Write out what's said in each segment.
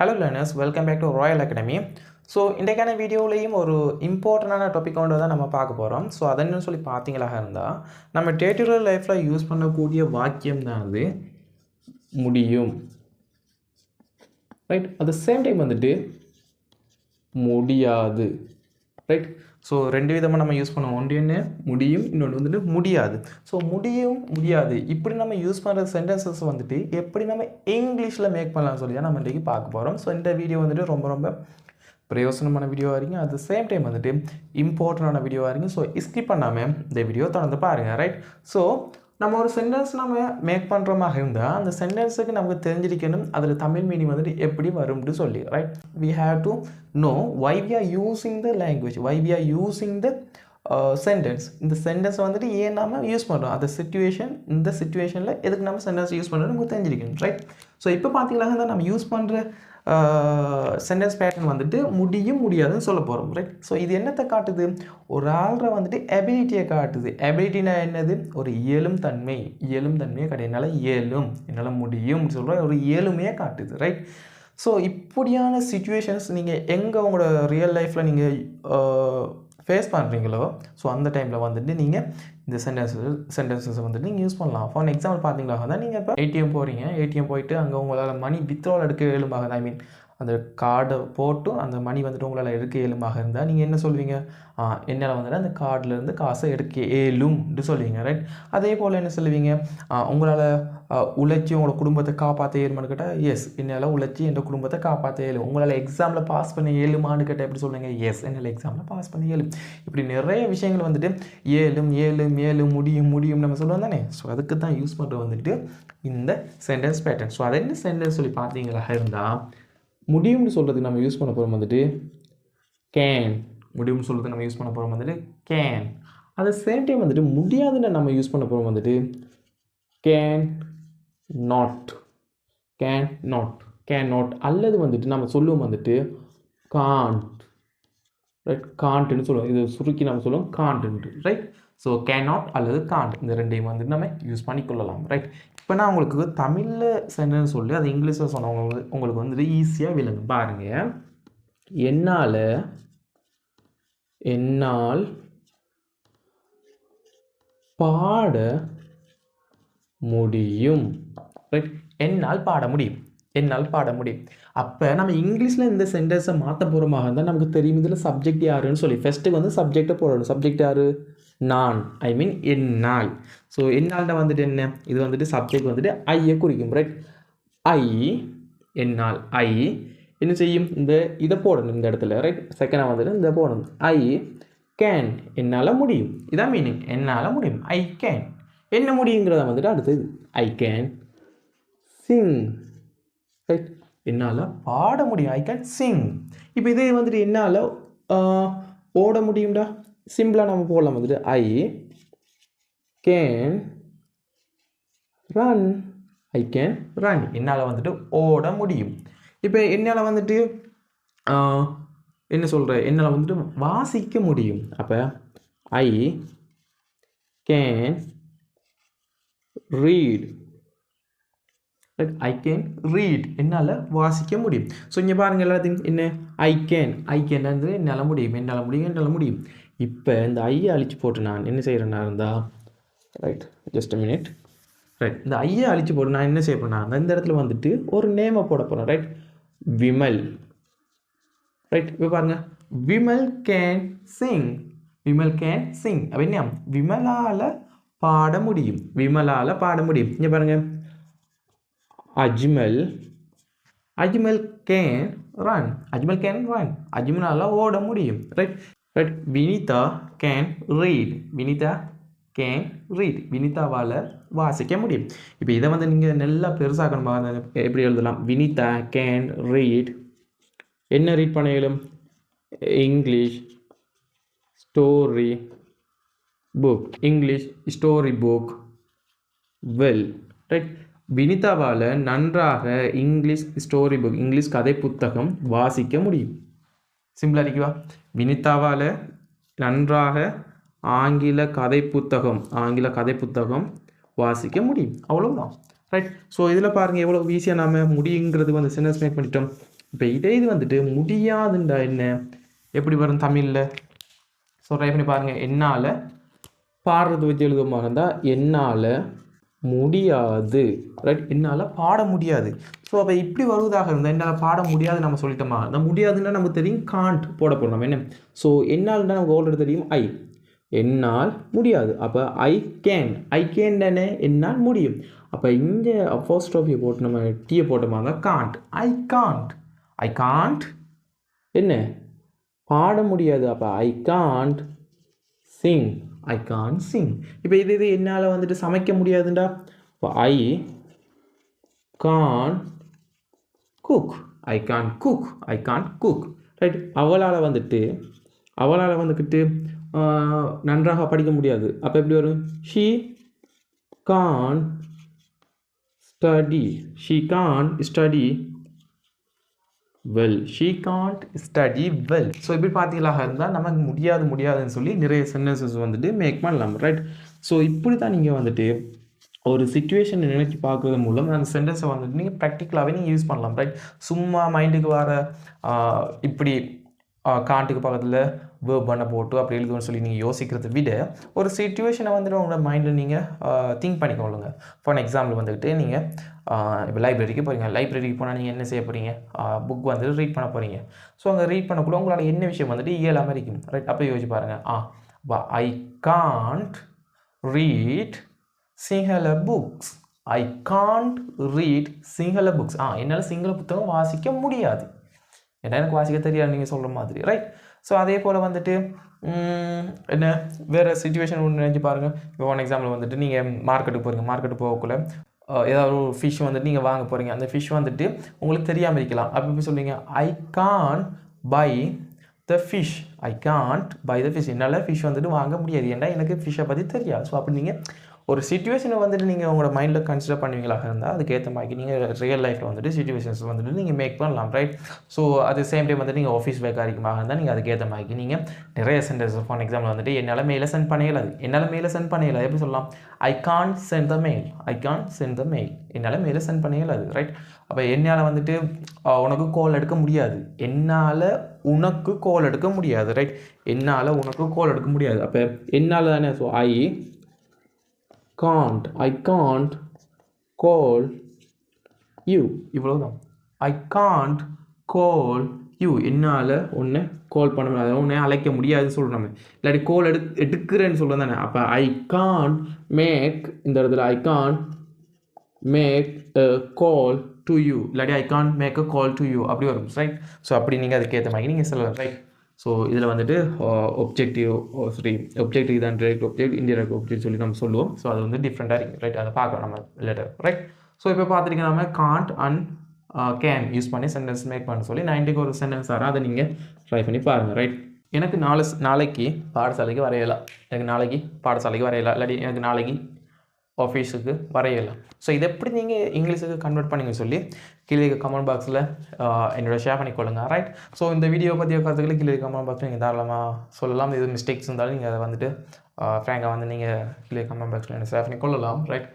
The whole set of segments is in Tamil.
Hello learners, welcome back to Royal Academy. So இன்றைக்கான வீடியோவிலையும் ஒரு இம்பார்ட்டண்டான டாபிக் கொண்டு தான் நம்ம பார்க்க போகிறோம். ஸோ அதன்னு சொல்லி பார்த்தீங்களாக இருந்தால் நம்ம டே டு டே லைஃப்பில் யூஸ் பண்ணக்கூடிய வாக்கியம் தான் அது முடியும். Right, at the same time வந்துட்டு முடியாது. ரைட், ஸோ ரெண்டு விதமாக நம்ம யூஸ் பண்ணுவோம். ஒன்று என்ன முடியும், இன்னொன்று வந்துட்டு முடியாது. ஸோ முடியும் முடியாது இப்படி நம்ம யூஸ் பண்ணுற சென்டென்சஸ் வந்துட்டு எப்படி நம்ம இங்கிலீஷில் மேக் பண்ணலாம்னு சொல்லி தான் நம்ம இன்றைக்கி பார்க்க போகிறோம். ஸோ இந்த வீடியோ வந்துட்டு ரொம்ப பிரயோசனமான வீடியோவாக இருங்க, அட் த சேம் டைம் வந்துட்டு இம்பார்ட்டண்டான வீடியோவாக இருங்க. ஸோ ஸ்கிப் பண்ணாமல் இந்த வீடியோ தொடர்ந்து பாருங்கள். ரைட், ஸோ நம்ம ஒரு சென்டென்ஸ் நம்ம மேக் பண்ணுறோமாக இருந்தால் அந்த சென்டென்ஸுக்கு நமக்கு தெரிஞ்சிருக்கணும் அதில் தமிழ் மீனிங் வந்துட்டு எப்படி வரும்னு சொல்லி. Right, we have to know why we are using the language, why we are using the sentence. இந்த சென்டென்ஸ் வந்துட்டு ஏன் நம்ம யூஸ் பண்ணுறோம், அந்த சிச்சுவேஷன், இந்த சிச்சுவேஷனில் எதுக்கு நம்ம சென்டென்ஸ் யூஸ் பண்ணுறது நமக்கு தெரிஞ்சிருக்கணும். ரைட், ஸோ இப்போ பார்த்தீங்கன்னா நம்ம யூஸ் பண்ணுற சென்டென்ஸ் பேட்டர்ன் வந்துட்டு முடியும் முடியாதுன்னு சொல்ல போகிறோம். ரைட், ஸோ இது என்னத்தை காட்டுது, ஒரு ஆள்ற வந்துட்டு எபிலிட்டியை காட்டுது. எபிலிட்டினா என்னது, ஒரு இயலும் தன்மையே காட்டு. என்னால் முடியும் சொல்கிற ஒரு இயலுமையை காட்டுது. ரைட், ஸோ இப்படியான சிச்சுவேஷன்ஸ் நீங்கள் எங்கே உங்களோட ரியல் லைஃப்பில் நீங்கள் ஃபேஸ் பண்ணுறீங்களோ ஸோ அந்த டைமில் வந்துட்டு நீங்கள் இந்த சென்டென்சஸ் வந்துட்டு நீங்கள் யூஸ் பண்ணலாம். ஃபார் எக்ஸாம்பிள் பார்த்தீங்களா தான் நீங்கள் இப்போ ஏடிஎம் போகிறீங்க, ஏடிஎம் போயிட்டு அங்கே உங்களால் மணி வித்ட்ரால் எடுக்க இயலுமாக, ஐ மீன் அந்த கார்டை போட்டு அந்த மணி வந்துட்டு உங்களால் எடுக்க இயலுமாக இருந்தால் நீங்கள் என்ன சொல்வீங்க, என்னால் வந்துட்டு அந்த கார்டிலேருந்து காசை எடுக்க இயலும்னு சொல்லுவீங்க. ரைட், அதே போல் என்ன சொல்லுவீங்க, உங்களால் உழைச்சி உங்களோட குடும்பத்தை காப்பாற்ற இயலுமான்னு கேட்டால் எஸ், என்னால் உழைச்சி என் குடும்பத்தை காப்பாற்ற இயலும். உங்களால் எக்ஸாமில் பாஸ் பண்ண இயலுமான்னு கேட்டால் எப்படி சொல்லுவீங்க, எஸ், என்னால் எக்ஸாமில் பாஸ் பண்ண இயலும். இப்படி நிறைய விஷயங்கள் வந்துட்டு ஏலும் முடியும் நம்ம சொல்லுவோம் தானே. ஸோ அதுக்கு தான் யூஸ் பண்ணுறது வந்துட்டு இந்த சென்டென்ஸ் பேட்டர்ன். ஸோ அதை என்ன சென்டென்ஸ் சொல்லி பார்த்தீங்களா இருந்தால் முடியும்னு சொல்கிறதுக்கு நம்ம யூஸ் பண்ண போகிறோம் வந்துட்டு கேன். முடியும்னு சொல்கிறதுக்கு நம்ம யூஸ் பண்ண போகிறோம் வந்துட்டு can. At the same time வந்துட்டு முடியாதுன்னு நம்ம யூஸ் பண்ண போகிறோம் வந்துட்டு கேன் நாட் அல்லது வந்துட்டு நம்ம சொல்லுவோம் வந்துட்டு காண்ட். ரைட், காண்ட்னு சொல்லுவோம். இது சுருக்கி நம்ம சொல்லுவோம் Khandu. Right, so can not அல்லது காண்ட் இந்த ரெண்டையும் வந்துட்டு நம்ம யூஸ் பண்ணிக்கொள்ளலாம். ரைட், இப்போ நான் உங்களுக்கு தமிழில் சென்டென்ஸ் சொல்லி அது இங்கிலீஷில் சொன்னவங்க உங்களுக்கு வந்துட்டு ஈஸியாக விளங்கும். பாருங்கள், என்னால் பாட முடியும். ரைட், என்னால் பாட முடியும். அப்போ நம்ம இங்கிலீஷில் இந்த சென்டென்ஸை மாற்ற போகிறோமாக இருந்தால் நமக்கு தெரியும் இதில் சப்ஜெக்ட் யாருன்னு சொல்லி. ஃபஸ்ட்டு வந்து சப்ஜெக்டை போடணும். சப்ஜெக்ட் யார், நான், ஐ மீன் என்னால். ஸோ என்னால்தான் வந்துட்டு என்ன, இது வந்துட்டு சப்ஜெக்ட் வந்துட்டு ஐயை குறிக்கும். ரைட், என்னால் என்ன செய்யும், இதை போடணும் இந்த இடத்துல. ரைட், செகண்டாக வந்துட்டு இந்த போடணும் ஐ கேன், என்னால் முடியும். இதான் மீனிங், என்னால் முடியும். ஐ கேன் என்ன முடியுங்கிறத வந்துட்டு அடுத்தது ஐ கேன் சிங். ரைட், என்னால் பாட முடியும். I can Singh. இப்போ இதே வந்துட்டு என்னால் ஓட முடியும்டா, சிம்பிளாக நம்ம போடலாம் வந்துட்டு ஐ கேன் ரன். என்னால் வந்துட்டு ஓட முடியும். இப்போ என்னால் வந்துட்டு என்ன சொல்கிறேன், என்னால் வந்துட்டு வாசிக்க முடியும். அப்போ ஐ கேன் ரீட். என்னால் வாசிக்க முடியும். ஸோ இங்கே பாருங்கள் எல்லாத்தையும் என்ன ஐ கேன் வந்து என்னால் முடியும். இப்போ இந்த ஐயை அழிச்சு போட்டு நான் என்ன செய்கிறேன்னா இருந்தால் right, just a minute. Right, இந்த ஐயை அழிச்சு போட்டு நான் என்ன செய்ய போகிறேன்னா இந்த இடத்துல வந்துட்டு ஒரு நேமை போட போகிறேன். ரைட், விமல். ரைட், இப்போ பாருங்கள், விமல் கேன் சிங். அப்போ என்ன, விமலால் பாட முடியும். இங்கே பாருங்கள், அஜ்மல் கேன் ரன். அஜ்மலால் ஓட முடியும். Right, Vinitha can read. வினிதாவால் வாசிக்க முடியும். இப்போ இதை வந்து நீங்கள் நல்லா பெருசாக்கணும். எப்படி எழுதலாம், வினிதா கேன் ரீட். என்ன ரீட் பண்ண இயலும், English story book well. Right, வினிதாவால் நன்றாக இங்கிலீஷ் கதை புத்தகம் வாசிக்க முடியும். சிம்பிளாக இருக்குவா, வினிதாவால் நன்றாக ஆங்கில கதை புத்தகம் வாசிக்க முடியும். அவ்வளோதான். ரைட், ஸோ இதில் பாருங்கள் எவ்வளோ ஈஸியாக நாம் முடியுங்கிறது வந்து சென்டென்ஸ் மேக் பண்ணிட்டோம். இப்போ இது வந்துட்டு முடியாதுண்டா என்ன எப்படி வரும் தமிழில்? ஸோ ட்ரை பண்ணி பாருங்கள். என்னால் பாடுறது வச்சு எழுதுமா இருந்தால் என்னால் முடியாது, ரைட்? என்னால் பாட முடியாது. ஸோ அப்போ இப்படி வருவதாக இருந்தால் என்னால் பாட முடியாது நம்ம சொல்லிட்டோமா? நான் முடியாதுன்னா நமக்கு தெரியும் காண்ட் போட போகிறோம் நம்ம என்ன. ஸோ என்னால்னா நமக்கு ஆல்ரெடி தெரியும் ஐ, என்னால் முடியாது. அப்போ ஐ கேன் தானே என்னால் முடியும். அப்போ இங்கே அப்போஸ்ட்ரோஃபி போட்டு நம்ம டீயை போட்டோமாங்க காண்ட், ஐ காண்ட் என்ன பாட முடியாது. அப்போ ஐ காண்ட் சிங், இப்போ இது என்னால் வந்துட்டு சமைக்க முடியாதுண்டா. இப்போ I can cook, I can cook, right? அவளால் வந்துக்கிட்டு நன்றாக படிக்க முடியாது. அப்போ எப்படி வரும்? She can study well, she can't study well. So இப்படி பார்த்தீங்களாக இருந்தால் நமக்கு முடியாதுன்னு சொல்லி நிறைய சென்டென்சஸ் வந்துட்டு மேக் பண்ணலாம், ரைட்? ஸோ இப்படி தான் நீங்கள் வந்துட்டு ஒரு சிச்சுவேஷன் நினைச்சு பார்க்குறது மூலம் அந்த சென்டென்ஸை வந்துட்டு நீங்கள் ப்ராக்டிக்கலாகவே நீங்கள் யூஸ் பண்ணலாம், ரைட்? சும்மா மைண்டுக்கு வர இப்படி காண்ட்டுக்கு பக்கத்தில் வேர்ப் பண்ண போட்டு அப்படி எழுதுன்னு சொல்லி நீங்கள் யோசிக்கிறத விட ஒரு சிச்சுவேஷனை வந்துட்டு உங்களோட மைண்டில் நீங்கள் திங்க் பண்ணிக்கொள்ளுங்க. ஃபார் எக்ஸாம்பிள் வந்துக்கிட்டு நீங்கள் இப்போ லைப்ரரிக்கு போகிறீங்க. லைப்ரரிக்கு போனால் நீங்கள் என்ன செய்ய போகிறீங்க? புக் வந்துட்டு ரீட் பண்ண போகிறீங்க. ஸோ அங்கே ரீட் பண்ணக்குள்ள உங்களால் என்ன விஷயம் வந்துட்டு இயலாமல் இருக்கும், ரைட்? அப்போ யோசிச்சு பாருங்கள். I can't read Sinhala books. என்னால் சிங்கள புத்தகம் வாசிக்க முடியாது, ஏன்னா எனக்கு வாசிக்க தெரியாது நீங்கள் சொல்கிற மாதிரி, ரைட்? ஸோ அதே போல் வந்துட்டு என்ன வேறு சிச்சுவேஷன் ஒன்று நினச்சி பாருங்கள். இப்போ ஒன் எக்ஸாம்பிள் வந்துட்டு நீங்கள் மார்க்கெட்டுக்கு போகிறீங்க. மார்க்கெட்டு போகக்குள்ள ஏதாவது ஒரு ஃபிஷ் வந்துட்டு நீங்கள் வாங்க போகிறீங்க. அந்த ஃபிஷ் வந்துட்டு உங்களுக்கு தெரியாமல் இருக்கலாம். அப்படி சொல்லுவீங்க, I can't buy the fish. என்னால் ஃபிஷ் வந்துட்டு வாங்க முடியாது, ஏன்னா எனக்கு ஃபிஷ்ஷை பற்றி தெரியாது. ஸோ அப்படி நீங்கள் ஒரு சிச்சுவேஷனை வந்துட்டு நீங்கள் உங்களோட மைண்டில் கன்சிடர் பண்ணுவீங்களாக இருந்தால் அதுக்கேற்ற மாதிரி நீங்கள் ரியல் லைஃப்பில் வந்துட்டு சிச்சுவேஷன்ஸ் வந்துட்டு நீங்கள் மேக் பண்ணலாம், ரைட்? ஸோ அது சேம் டைம் வந்துட்டு நீங்கள் ஆஃபீஸ் வேக் அதிகமாக இருந்தால் நீங்கள் அதுக்கேற்ற மாதிரி நீங்கள் நிறைய சென்டென்ஸ். ஃபார் எக்ஸாம்பிள் வந்துட்டு என்னால் மெயிலை சென்ட் பண்ண எப்படி சொல்லலாம்? I can't send the mail. என்னால் மெயிலை சென்ட் பண்ண இயலாது, ரைட்? அப்போ என்னால் வந்துட்டு உனக்கு கால் எடுக்க முடியாது. என்னால் உனக்கு கால் எடுக்க முடியாது, ரைட்? அப்போ என்னால் தானே. So I can't call you. இவ்வளவுதான். I can't call you. என்னால் உன்னை கால் பண்ண முடியாது, உன்னை அழைக்க முடியாதுன்னு சொல்கிறோம். இல்லாட்டி கால் எடுக்கிறேன்னு சொல்கிறோம் தானே. அப்போ ஐ காண்ட் மேக், இந்த இடத்துல I can't make a call to you, இல்லாட்டி I can't make a call to you அப்படி வரும், ரைட்? ஸோ அப்படி நீங்கள் அதுக்கேற்ற மாதிரி நீங்கள் சொல்லலாம், ரைட்? ஸோ இதில் வந்துட்டு ஒப்ஜெக்டிவ் தான் டைரக்ட் ஆப்ஜெக்ட், இன்டைரக்ட் ஆப்ஜெக்ட் சொல்லி நம்ம சொல்லுவோம். ஸோ அது வந்து டிஃப்ரெண்ட்டாக இருக்குது, ரைட்? அதை பார்க்கலாம் நம்ம லெட்டர், ரைட்? ஸோ இப்போ பார்த்துருக்கேன் நம்ம காண்ட் அண்ட் கேன் யூஸ் பண்ணி சென்டென்ஸ் மேக் பண்ண சொல்லி 90க்கு ஒரு சென்டென்ஸ் வரும். அதை நீங்கள் ட்ரை பண்ணி பாருங்கள், ரைட்? எனக்கு நாளைக்கு பாடசாலைக்கு வரையலாம், இல்லாட்டி எனக்கு நாளைக்கு ஆஃபீஸுக்கு வரையலாம். ஸோ இதை எப்படி நீங்கள் இங்கிலீஷுக்கு கன்வெர்ட் பண்ணிங்க சொல்லி கீழே கமெண்ட் பாக்ஸில் என்னோட ஷேர் பண்ணிக்கொள்ளுங்க, ரைட்? ஸோ இந்த வீடியோ பற்றிய கருத்துக்களை கீழே கமெண்ட் பாக்ஸில் நீங்கள் தாராளமாக சொல்லலாம். இது மிஸ்டேக்ஸ் இருந்தாலும் நீங்கள் அதை வந்துட்டு ஃப்ராங்காக வந்து நீங்கள் கீழே கமெண்ட் பாக்ஸில் என்ன ஷேர் பண்ணிக்கொள்ளலாம், ரைட்?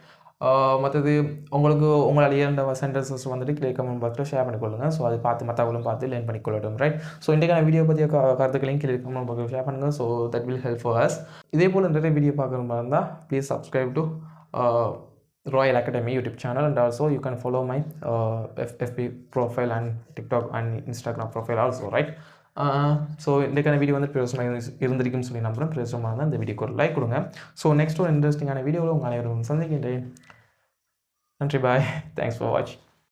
மற்றது உங்களால் ஏற்ற சென்டென்சஸ் வந்துட்டு கீழே கமெண்ட் பாக்ஸில் ஷேர் பண்ணிக்கொள்ளுங்கள். ஸோ அதை மற்றவங்களும் பார்த்து லேர்ன் பண்ணிக்கொள்ளட்டும், ரைட்? ஸோ இன்றைக்கான வீடியோ பற்றிய கருத்துக்களையும் கீழே கமெண்ட் பாக்ஸில் ஷேர் பண்ணுங்கள். So that will help for us. இதே போல் நிறைய வீடியோ பார்க்குற மாதிரி இருந்தால் please subscribe to Royal Academy YouTube channel, and also you can follow my FB profile and TikTok and Instagram profile also, right? So இன்றைக்கான வீடியோ வந்து பிரயோஜனமாக இருந்திருக்குன்னு சொல்லி நம்புகிறேன். பிரயோஜனமாக இருந்தால் இந்த வீடியோக்கு ஒரு லைக் கொடுங்க. ஸோ நெக்ஸ்ட் ஒரு இன்ட்ரெஸ்டிங்கான வீடியோவில் உங்கள் அனைவரும் சந்திக்கின்றேன். நன்றி, பாய். தேங்க்ஸ் ஃபார் வாட்சிங்.